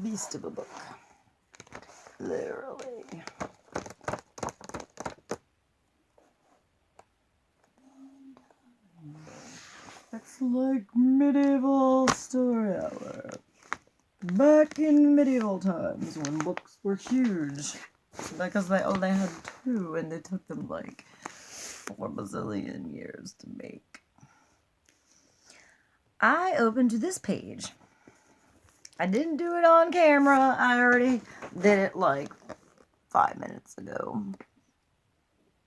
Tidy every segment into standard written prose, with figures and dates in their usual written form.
beast of a book. Literally. It's like medieval story hour. Back in medieval times when books were huge. Because they only had 2 and it took them like 4 bazillion years to make. I opened this page. I didn't do it on camera. I already did it like 5 minutes ago.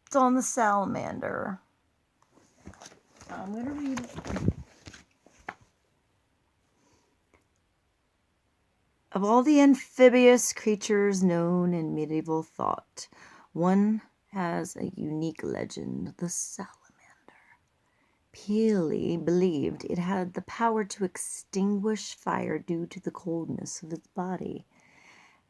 It's on the Salamander. I'm going to read it. Of all the amphibious creatures known in medieval thought, one has a unique legend, the salamander. Peely believed it had the power to extinguish fire due to the coldness of its body.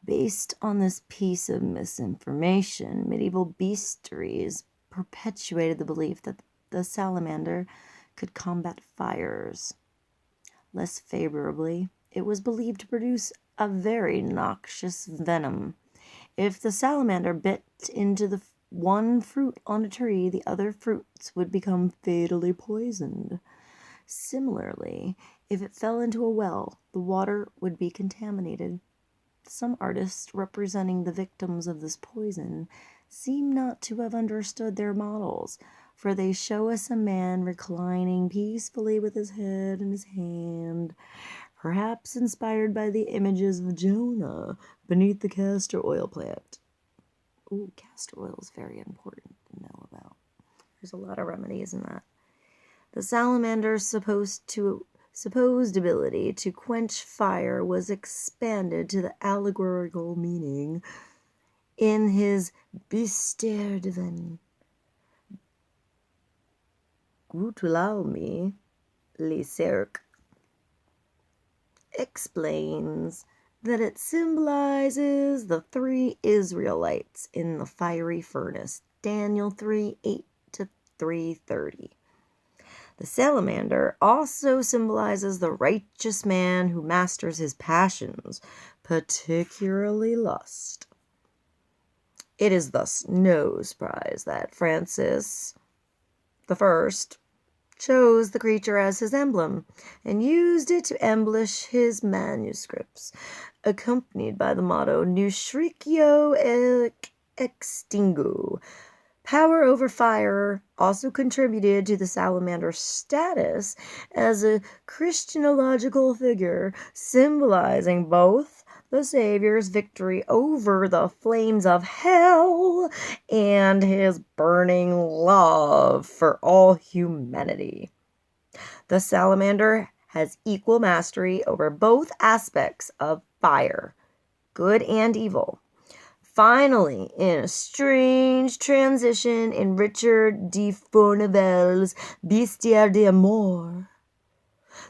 Based on this piece of misinformation, medieval bestiaries perpetuated the belief that the salamander could combat fires. Less favorably, it was believed to produce a very noxious venom. If the salamander bit into the one fruit on a tree, the other fruits would become fatally poisoned. Similarly, if it fell into a well, the water would be contaminated. Some artists representing the victims of this poison seem not to have understood their models, for they show us a man reclining peacefully with his head in his hand, perhaps inspired by the images of Jonah beneath the castor oil plant. Ooh, castor oil is very important to know about. There's a lot of remedies in that. The salamander's supposed ability to quench fire was expanded to the allegorical meaning in his Bestiaire divin. Gutoulami, Le Cercle, explains that it symbolizes the 3 Israelites in the fiery furnace, Daniel 3:8-3:30. The salamander also symbolizes the righteous man who masters his passions, particularly lust. It is thus no surprise that Francis I chose the creature as his emblem and used it to embellish his manuscripts, accompanied by the motto Nutricio extingu. Power over fire also contributed to the salamander's status as a Christological figure, symbolizing both the Savior's victory over the flames of hell and his burning love for all humanity. The salamander has equal mastery over both aspects of fire, good and evil. Finally, in a strange transition in Richard de Fournivel's Bestiaire d'Amour,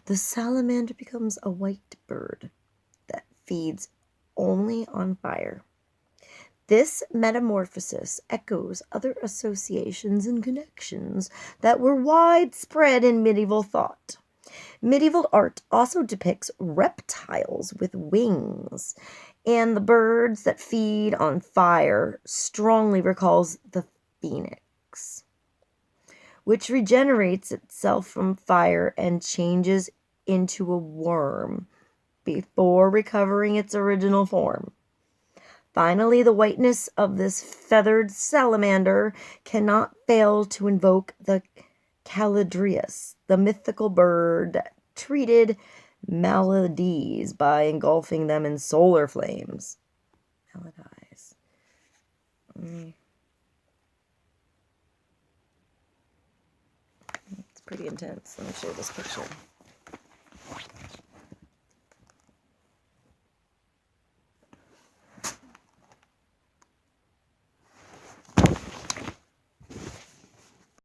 the salamander becomes a white bird that feeds only on fire. This metamorphosis echoes other associations and connections that were widespread in medieval thought. Medieval art also depicts reptiles with wings, and the birds that feed on fire strongly recalls the phoenix, which regenerates itself from fire and changes into a worm before recovering its original form. Finally, the whiteness of this feathered salamander cannot fail to invoke the Caladrius, the mythical bird that treated maladies by engulfing them in solar flames. Maladies. It's pretty intense. Let me show you this picture.